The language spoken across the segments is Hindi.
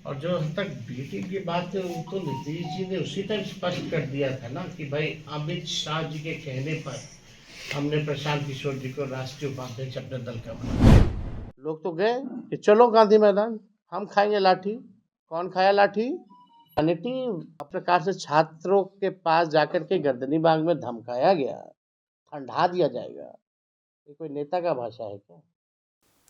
और जो हद तक बीटी की बात है वो तो नीतीश जी ने उसी टाइम स्पष्ट कर दिया था ना कि भाई अमित शाह जी के कहने पर हमने प्रशांत किशोर जी को राष्ट्रीय उपाध्यक्ष अपने दल का बनाया। लोग तो गए कि चलो गांधी मैदान, हम खाएंगे लाठी। कौन खाया लाठी? नीति प्रकार से छात्रों के पास जाकर के गर्दनी बाग में धमकाया गया, ठंडा दिया जाएगा। ये कोई नेता का भाषा है क्या?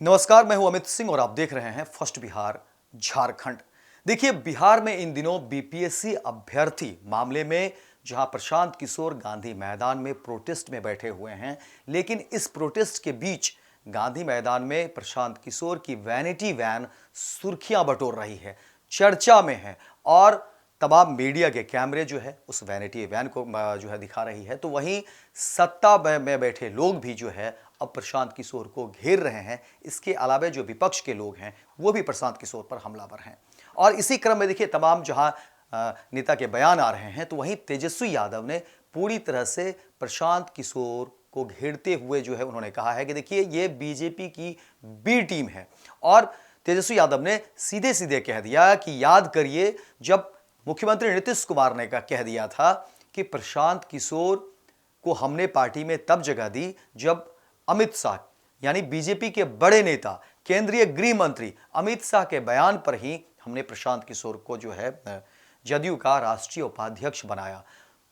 नमस्कार, मैं हूं अमित सिंह और आप देख रहे हैं फर्स्ट बिहार झारखंड। देखिए, बिहार में इन दिनों बीपीएससी अभ्यर्थी मामले में जहां प्रशांत किशोर गांधी मैदान में प्रोटेस्ट में बैठे हुए हैं, लेकिन इस प्रोटेस्ट के बीच गांधी मैदान में प्रशांत किशोर की वैनिटी वैन सुर्खियां बटोर रही है, चर्चा में है और तमाम मीडिया के कैमरे जो है उस वैनिटी वैन को जो है दिखा रही है। तो वहीं सत्ता में बैठे लोग भी जो है अब प्रशांत किशोर को घेर रहे हैं। इसके अलावा जो विपक्ष के लोग हैं वो भी प्रशांत किशोर पर हमलावर हैं। और इसी क्रम में देखिए, तमाम जहां नेता के बयान आ रहे हैं, तो वहीं तेजस्वी यादव ने पूरी तरह से प्रशांत किशोर को घेरते हुए जो है उन्होंने कहा है कि देखिए, ये बीजेपी की बी टीम है। और तेजस्वी यादव ने सीधे सीधे कह दिया कि याद करिए, जब मुख्यमंत्री नीतीश कुमार ने कह दिया था कि प्रशांत किशोर को हमने पार्टी में तब जगह दी जब अमित शाह यानी बीजेपी के बड़े नेता केंद्रीय गृह मंत्री अमित शाह के बयान पर ही हमने प्रशांत किशोर को जो है जदयू का राष्ट्रीय उपाध्यक्ष बनाया।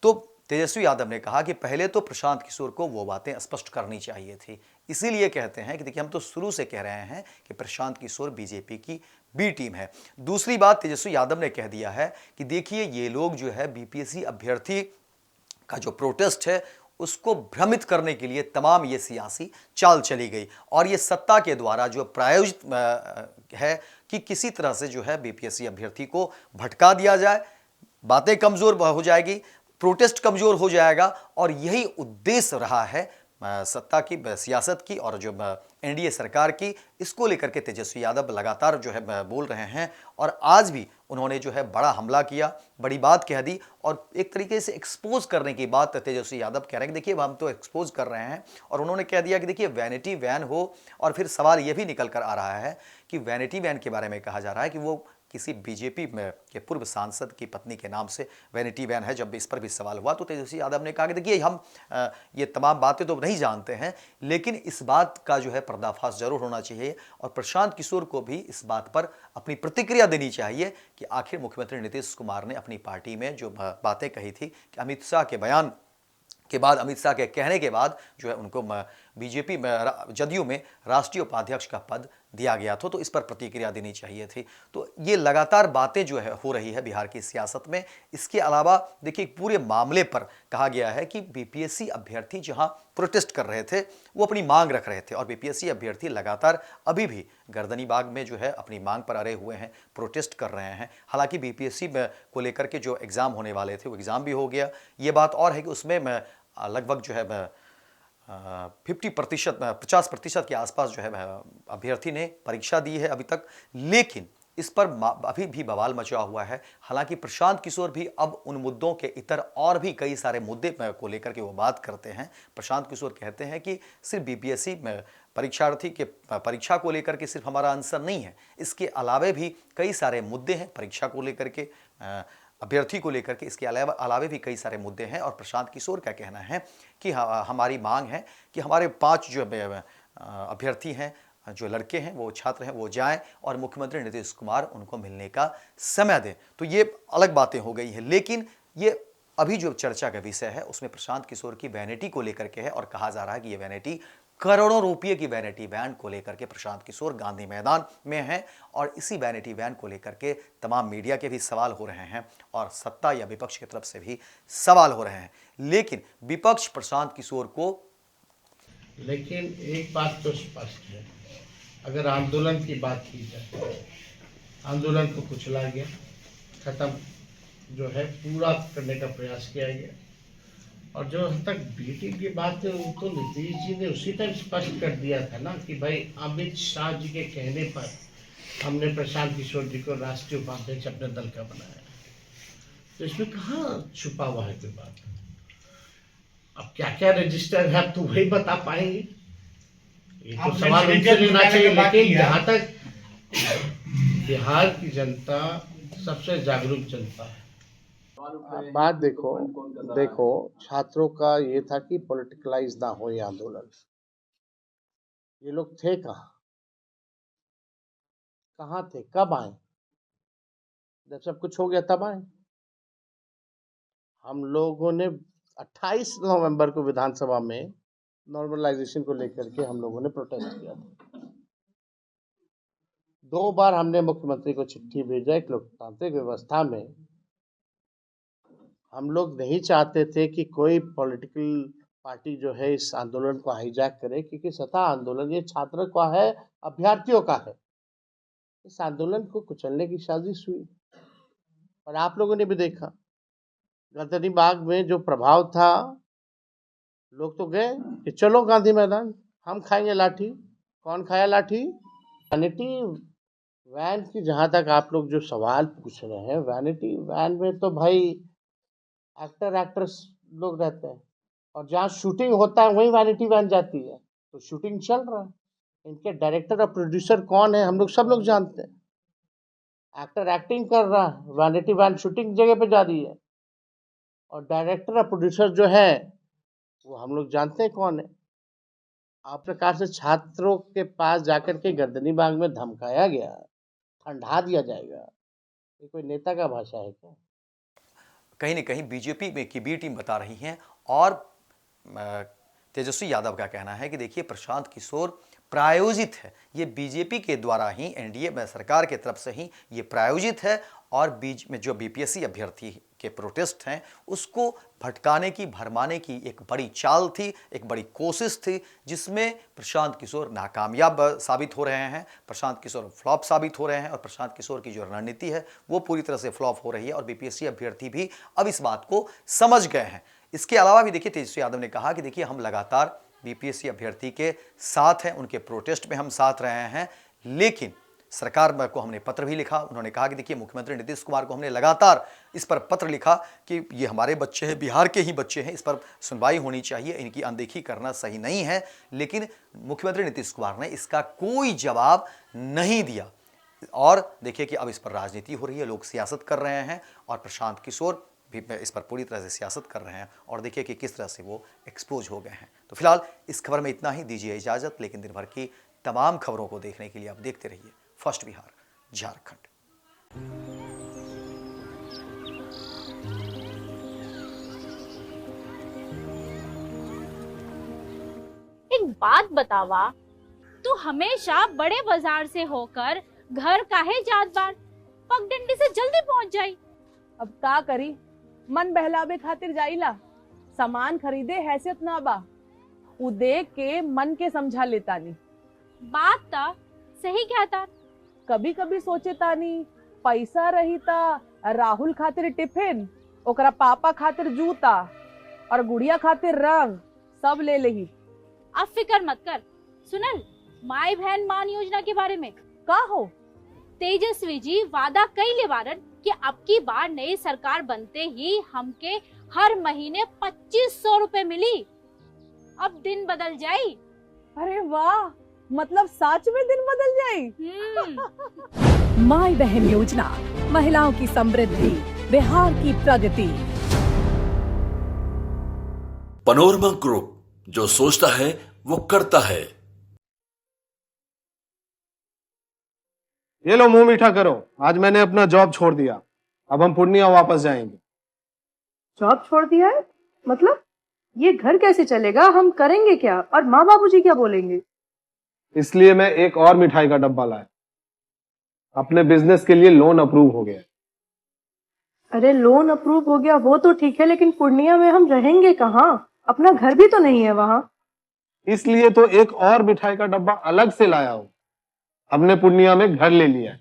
तो तेजस्वी यादव ने कहा कि पहले तो प्रशांत किशोर को वो बातें स्पष्ट करनी चाहिए थी। इसीलिए कहते हैं कि देखिए, हम तो शुरू से कह रहे हैं कि प्रशांत किशोर बीजेपी की बी टीम है। दूसरी बात तेजस्वी यादव ने कह दिया है कि देखिए, ये लोग जो है बीपीएससी अभ्यर्थी का जो प्रोटेस्ट है उसको भ्रमित करने के लिए तमाम ये सियासी चाल चली गई और ये सत्ता के द्वारा जो प्रायोजित है कि किसी तरह से जो है बीपीएससी अभ्यर्थी को भटका दिया जाए, बातें कमजोर हो जाएगी, प्रोटेस्ट कमजोर हो जाएगा। और यही उद्देश्य रहा है सत्ता की, सियासत की और जो एनडीए सरकार की। इसको लेकर के तेजस्वी यादव लगातार जो है बोल रहे हैं और आज भी उन्होंने जो है बड़ा हमला किया, बड़ी बात कह दी और एक तरीके से एक्सपोज करने की बात तेजस्वी यादव कह रहे हैं कि देखिए, हम तो एक्सपोज कर रहे हैं। और उन्होंने कह दिया कि देखिए, वैनिटी वैन हो। और फिर सवाल यह भी निकल कर आ रहा है कि वैनिटी वैन के बारे में कहा जा रहा है कि वो किसी बीजेपी में के पूर्व सांसद की पत्नी के नाम से वैनिटी वैन है। जब इस पर भी सवाल हुआ तो तेजस्वी यादव ने कहा कि देखिए, हम ये तमाम बातें तो नहीं जानते हैं, लेकिन इस बात का जो है पर्दाफाश जरूर होना चाहिए और प्रशांत किशोर को भी इस बात पर अपनी प्रतिक्रिया देनी चाहिए कि आखिर मुख्यमंत्री नीतीश कुमार ने अपनी पार्टी में जो बातें कही थी कि अमित शाह के बयान के बाद, अमित शाह के कहने के बाद जो है उनको बीजेपी में जदयू में राष्ट्रीय उपाध्यक्ष का पद दिया गया था, तो इस पर प्रतिक्रिया देनी चाहिए थी। तो ये लगातार बातें जो है हो रही है बिहार की सियासत में। इसके अलावा देखिए, पूरे मामले पर कहा गया है कि बीपीएससी अभ्यर्थी जहां प्रोटेस्ट कर रहे थे वो अपनी मांग रख रहे थे और बीपीएससी अभ्यर्थी लगातार अभी भी गर्दनी बाग में जो है अपनी मांग पर अड़े हुए हैं, प्रोटेस्ट कर रहे हैं। हालांकि बीपीएससी को लेकर के जो एग्जाम होने वाले थे वो एग्जाम भी हो गया। ये बात और है कि उसमें लगभग जो है 50% के आसपास जो है अभ्यर्थी ने परीक्षा दी है अभी तक, लेकिन इस पर अभी भी बवाल मचा हुआ है। हालांकि प्रशांत किशोर भी अब उन मुद्दों के इतर और भी कई सारे मुद्दे को लेकर के वो बात करते हैं। प्रशांत किशोर कहते हैं कि सिर्फ बीपीएससी में परीक्षार्थी के परीक्षा को लेकर के सिर्फ हमारा आंसर नहीं है, इसके अलावे भी कई सारे मुद्दे हैं परीक्षा को लेकर के, अभ्यर्थी को लेकर के। इसके अलावे भी कई सारे मुद्दे हैं और प्रशांत किशोर का कहना है कि हमारी मांग है कि हमारे 5 जो अभ्यर्थी हैं, जो लड़के हैं, वो छात्र हैं, वो जाएं और मुख्यमंत्री नीतीश कुमार उनको मिलने का समय दें। तो ये अलग बातें हो गई हैं, लेकिन ये अभी जो चर्चा का विषय है उसमें प्रशांत किशोर की वैनिटी को लेकर के है और कहा जा रहा है कि ये वैनिटी करोड़ों रुपए की वैनिटी वैन को लेकर के प्रशांत किशोर गांधी मैदान में है और इसी वैनिटी वैन को लेकर के तमाम मीडिया के भी सवाल हो रहे हैं और सत्ता या विपक्ष की तरफ से भी सवाल हो रहे हैं। लेकिन विपक्ष प्रशांत किशोर को, लेकिन एक बात तो स्पष्ट है, अगर आंदोलन की बात की जाए, आंदोलन को कुचला गया, खत्म जो है पूरा करने का प्रयास किया गया। और जो हद तक बीटी की बात है वो तो नीतीश जी ने उसी टाइम स्पष्ट कर दिया था ना कि भाई अमित शाह जी के कहने पर हमने प्रशांत किशोर जी को राष्ट्रीय उपाध्यक्ष अपने दल का बनाया। तो इसमें कहाँ छुपा हुआ है कोई बात? अब क्या क्या रजिस्टर है, अब तो वही बता पाएंगे। ये तो सवाल उनसे लेना चाहिए। लेकिन जहाँ तक बिहार की जनता सबसे जागरूक जनता है। अब बात देखो छात्रों का ये था कि पॉलिटिकलाइज ना हो ये आंदोलन। ये लोग थे कहाँ थे, कब आए? जब सब कुछ हो गया तब आए। हम लोगों ने 28 नवंबर को विधानसभा में नॉर्मलाइजेशन को लेकर के हम लोगों ने प्रोटेस्ट किया था। 2 बार हमने मुख्यमंत्री को चिट्ठी भेजा। एक लोकतांत्रिक व्यवस्था में हम लोग नहीं चाहते थे कि कोई पॉलिटिकल पार्टी जो है इस आंदोलन को हाईजैक करे, क्योंकि सत्ता आंदोलन ये छात्रों का है, अभ्यर्थियों का है। इस आंदोलन को कुचलने की साजिश हुई और आप लोगों ने भी देखा गर्दनी बाग में जो प्रभाव था। लोग तो गए कि चलो गांधी मैदान, हम खाएंगे लाठी। कौन खाया लाठी? वैनिटी वैन की जहाँ तक आप लोग जो सवाल पूछ रहे हैं, वैनिटी वैन में तो भाई एक्टर्स लोग रहते हैं और जहाँ शूटिंग होता है वहीं वैनिटी वैन जाती है। तो शूटिंग चल रहा है, इनके डायरेक्टर और प्रोड्यूसर कौन है हम लोग सब लोग जानते हैं। एक्टर एक्टिंग कर रहा है, वैनिटी वैन शूटिंग जगह पे जा रही है और डायरेक्टर और प्रोड्यूसर जो है वो हम लोग जानते हैं कौन है। आप प्रकार से छात्रों के पास जाकर के गर्दनी बाग में धमकाया गया, ठंडा दिया जाएगा, ये कोई नेता का भाषा है क्या? कहीं न कहीं बीजेपी में की बी टीम बता रही हैं और तेजस्वी यादव का कहना है कि देखिए प्रशांत किशोर प्रायोजित है, ये बीजेपी के द्वारा ही एनडीए में सरकार की तरफ से ही ये प्रायोजित है और बीच में जो बीपीएससी अभ्यर्थी के प्रोटेस्ट हैं उसको भटकाने की, भरमाने की एक बड़ी चाल थी, एक बड़ी कोशिश थी, जिसमें प्रशांत किशोर नाकामयाब साबित हो रहे हैं, प्रशांत किशोर फ्लॉप साबित हो रहे हैं और प्रशांत किशोर की जो रणनीति है वो पूरी तरह से फ्लॉप हो रही है और बीपीएससी अभ्यर्थी भी अब इस बात को समझ गए हैं। इसके अलावा भी देखिए तेजस्वी यादव ने कहा कि देखिए हम लगातार बीपीएससी अभ्यर्थी के साथ हैं, उनके प्रोटेस्ट में हम साथ रहे हैं, लेकिन सरकार को हमने पत्र भी लिखा। उन्होंने कहा कि देखिए मुख्यमंत्री नीतीश कुमार को हमने लगातार इस पर पत्र लिखा कि ये हमारे बच्चे हैं, बिहार के ही बच्चे हैं, इस पर सुनवाई होनी चाहिए, इनकी अनदेखी करना सही नहीं है। लेकिन मुख्यमंत्री नीतीश कुमार ने इसका कोई जवाब नहीं दिया और देखिए कि अब इस पर राजनीति हो रही है, लोग सियासत कर रहे हैं और प्रशांत किशोर भी इस पर पूरी तरह से सियासत कर रहे हैं और देखिए कि किस तरह से वो एक्सपोज हो गए हैं। तो फिलहाल इस खबर में इतना ही, दीजिए इजाजत, लेकिन दिन भर की तमाम खबरों को देखने के लिए आप देखते रहिए फर्स्ट बिहार झारखंड। एक बात बतावा, तू हमेशा बड़े बाजार से होकर घर काहे जात बार? पगडंडी से जल्दी पहुंच जाई। अब का करी, मन बहलावे खातिर जाइला, सामान खरीदे हैसियत ना बा, उ देख के मन के समझा लेता नी। बात ता सही कहता। कभी कभी सोचे तानी पैसा रही ता राहुल खातिर टिफिन, ओकरा पापा खातिर जूता और गुड़िया खातिर रंग सब ले लेही। अब फिकर मत कर। सुनल माई बहन मान योजना के बारे में का हो? तेजस्वी जी वादा कइले बारन कि अब की बार नई सरकार बनते ही हमके हर महीने 2500 रुपए मिली। अब दिन बदल जाई। अरे वाह, मतलब सच में दिन बदल जाई। माई बहन योजना, महिलाओं की समृद्धि, बिहार की प्रगति। पैनोरमा ग्रुप, जो सोचता है वो करता है। ये लो मुंह मीठा करो, आज मैंने अपना जॉब छोड़ दिया, अब हम पूर्णिया वापस जाएंगे। जॉब छोड़ दिया है? मतलब ये घर कैसे चलेगा, हम करेंगे क्या और माँ बाबूजी क्या बोलेंगे? इसलिए मैं एक और मिठाई का डब्बा लाया, अपने बिजनेस के लिए लोन अप्रूव हो गया। अरे लोन अप्रूव हो गया वो तो ठीक है, लेकिन पूर्णिया में हम रहेंगे कहाँ? अपना घर भी तो नहीं है वहाँ। इसलिए तो एक और मिठाई का डब्बा अलग से लाया हूँ। हमने पूर्णिया में घर ले लिया है,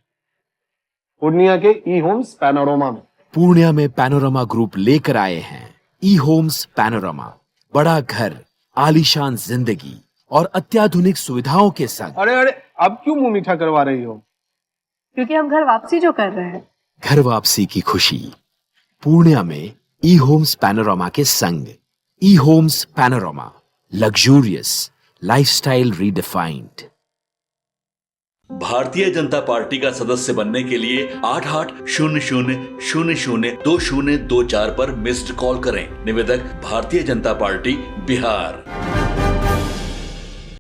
पूर्णिया के ई होम्स पैनोरमा में। पूर्णिया में पैनोरमा ग्रुप लेकर आए हैं ई होम्स पैनोरमा, बड़ा घर, आलीशान जिंदगी और अत्याधुनिक सुविधाओं के संग। अरे अब क्यों मुंह मीठा करवा रही हो? क्योंकि हम घर वापसी जो कर रहे हैं। घर वापसी की खुशी पूर्णिया में ई होम्स पैनोरमा के संग। E Homes Panorama, luxurious lifestyle redefined. Bharatiya Janata party का सदस्य बनने के लिए 8800002024 पर मिस्ड कॉल करें। निवेदक भारतीय जनता पार्टी बिहार।